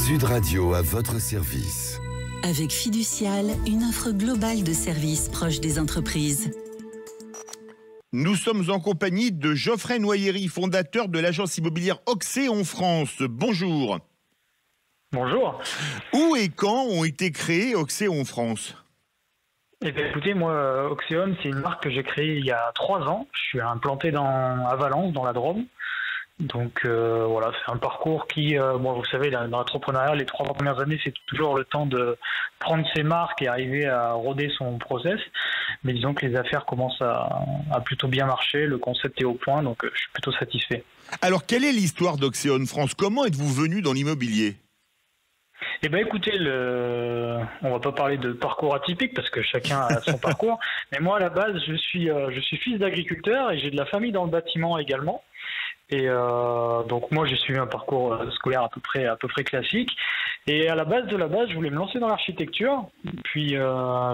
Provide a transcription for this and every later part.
Sud Radio à votre service. Avec Fiducial, une offre globale de services proches des entreprises. Nous sommes en compagnie de Geoffrey Noyeri, fondateur de l'agence immobilière Oxéon France. Bonjour. Bonjour. Où et quand ont été créés Oxéon France ? Eh bien, écoutez, moi, Oxéon, c'est une marque que j'ai créée il y a 3 ans. Je suis implanté à Valence, dans la Drôme. Donc voilà, c'est un parcours qui, vous savez, dans l'entrepreneuriat, les 3 premières années, c'est toujours le temps de prendre ses marques et arriver à roder son process. Mais disons que les affaires commencent à plutôt bien marcher, le concept est au point, donc je suis plutôt satisfait. Alors, quelle est l'histoire d'Oxéon France ? Comment êtes-vous venu dans l'immobilier ? Eh bien écoutez, on va pas parler de parcours atypique parce que chacun a son parcours, mais moi à la base je suis fils d'agriculteur et j'ai de la famille dans le bâtiment également. Et donc moi j'ai suivi un parcours scolaire à peu près classique. Et à la base, je voulais me lancer dans l'architecture. Puis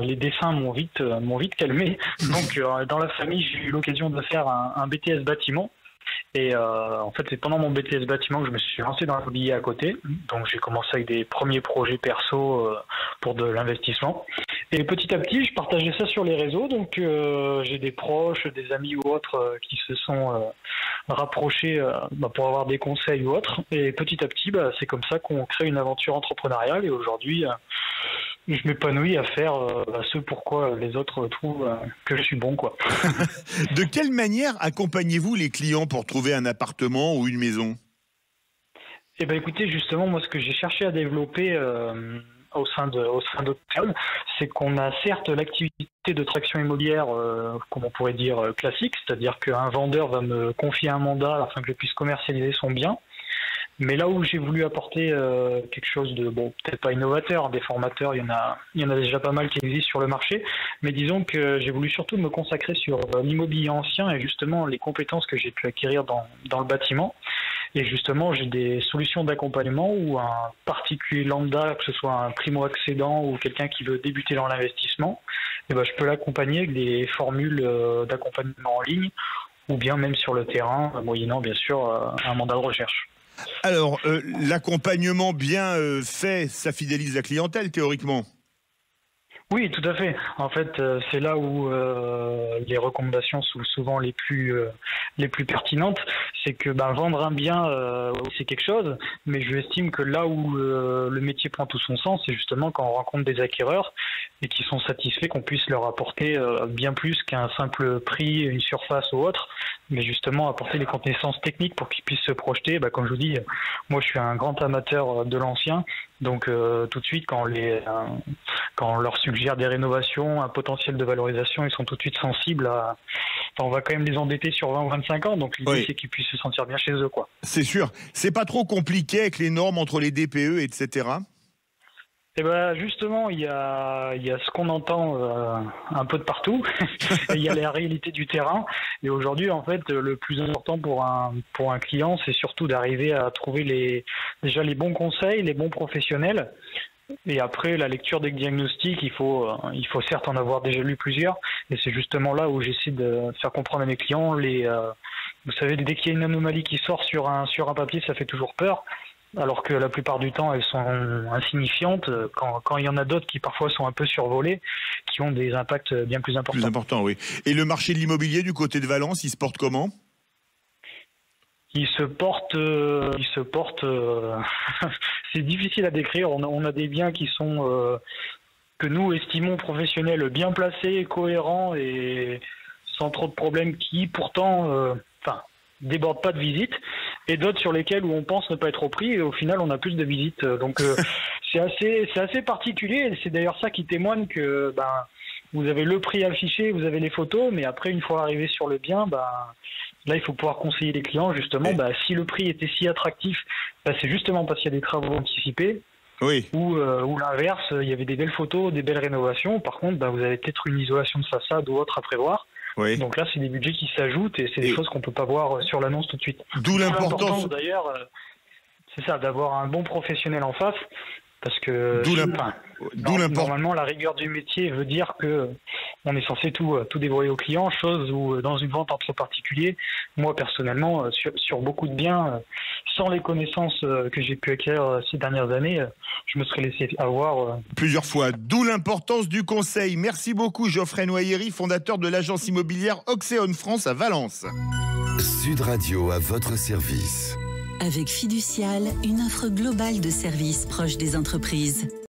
les dessins m'ont vite calmé. Donc dans la famille, j'ai eu l'occasion de faire un BTS bâtiment. Et en fait, c'est pendant mon BTS bâtiment que je me suis lancé dans l'immobilier à côté. Donc j'ai commencé avec des premiers projets perso pour de l'investissement. Et petit à petit, je partageais ça sur les réseaux. Donc j'ai des proches, des amis ou autres qui se sont rapprochés pour avoir des conseils ou autres. Et petit à petit, c'est comme ça qu'on crée une aventure entrepreneuriale. Et aujourd'hui, je m'épanouis à faire ce pourquoi les autres trouvent que je suis bon, quoi. De quelle manière accompagnez-vous les clients pour trouver un appartement ou une maison ? Eh bien, écoutez, justement, moi, ce que j'ai cherché à développer au sein d'Oxéon, c'est qu'on a certes l'activité de traction immobilière, comme on pourrait dire, classique, c'est-à-dire qu'un vendeur va me confier un mandat afin que je puisse commercialiser son bien. Mais là où j'ai voulu apporter quelque chose de, peut-être pas innovateur, des formateurs, il y en a déjà pas mal qui existent sur le marché, mais disons que j'ai voulu surtout me consacrer sur l'immobilier ancien et justement les compétences que j'ai pu acquérir dans le bâtiment. Et justement, j'ai des solutions d'accompagnement où un particulier lambda, que ce soit un primo-accédant ou quelqu'un qui veut débuter dans l'investissement, je peux l'accompagner avec des formules d'accompagnement en ligne ou bien même sur le terrain, moyennant bien sûr un mandat de recherche. Alors, l'accompagnement bien fait, ça fidélise la clientèle théoriquement ? Oui, tout à fait. En fait, c'est là où les recommandations sont souvent les plus pertinentes. C'est que vendre un bien, c'est quelque chose, mais je estime que là où le métier prend tout son sens, c'est justement quand on rencontre des acquéreurs et qui sont satisfaits qu'on puisse leur apporter bien plus qu'un simple prix, une surface ou autre, mais justement apporter les connaissances techniques pour qu'ils puissent se projeter. Comme je vous dis, moi je suis un grand amateur de l'ancien, donc tout de suite quand on leur suggère des rénovations, un potentiel de valorisation, ils sont tout de suite sensibles à... on va quand même les endetter sur 20 ou 25 ans, donc l'idée c'est qu'ils puissent se sentir bien chez eux, quoi. C'est sûr. C'est pas trop compliqué avec les normes entre les DPE, etc. Eh justement, il y a ce qu'on entend un peu de partout. Il y a la réalité du terrain. Et aujourd'hui, en fait, le plus important pour un client, c'est surtout d'arriver à trouver déjà les bons conseils, les bons professionnels. Et après, la lecture des diagnostics, il faut certes en avoir déjà lu plusieurs. Et c'est justement là où j'essaie de faire comprendre à mes clients vous savez, dès qu'il y a une anomalie qui sort sur un papier, ça fait toujours peur. Alors que la plupart du temps, elles sont insignifiantes, quand il y en a d'autres qui parfois sont un peu survolées, qui ont des impacts bien plus importants. Plus importants, oui. Et le marché de l'immobilier du côté de Valence, il se porte comment ? Il se porte, c'est difficile à décrire. On a des biens qui sont, que nous estimons professionnels, bien placés, cohérents et sans trop de problèmes, qui pourtant, débordent pas de visites, et d'autres sur lesquels où on pense ne pas être au prix et au final on a plus de visites. Donc c'est assez particulier, et c'est d'ailleurs ça qui témoigne que vous avez le prix affiché, vous avez les photos, mais après une fois arrivé sur le bien, là il faut pouvoir conseiller les clients justement. Si le prix était si attractif, c'est justement parce qu'il y a des travaux anticipés. Oui. Ou l'inverse, il y avait des belles photos, des belles rénovations. Par contre, vous avez peut-être une isolation de façade ou autre à prévoir. Oui. Donc là, c'est des budgets qui s'ajoutent et c'est des choses qu'on ne peut pas voir sur l'annonce tout de suite. D'où l'importance. D'ailleurs, c'est ça, d'avoir un bon professionnel en face. Parce que normalement, la rigueur du métier veut dire que on est censé tout dévoiler aux clients, chose où dans une vente entre particuliers, moi personnellement, sur beaucoup de biens, sans les connaissances que j'ai pu acquérir ces dernières années, je me serais laissé avoir. Plusieurs fois, d'où l'importance du conseil. Merci beaucoup Geoffrey Noyeri, fondateur de l'agence immobilière Oxéon France à Valence. Sud Radio à votre service. Avec Fiducial, une offre globale de services proches des entreprises.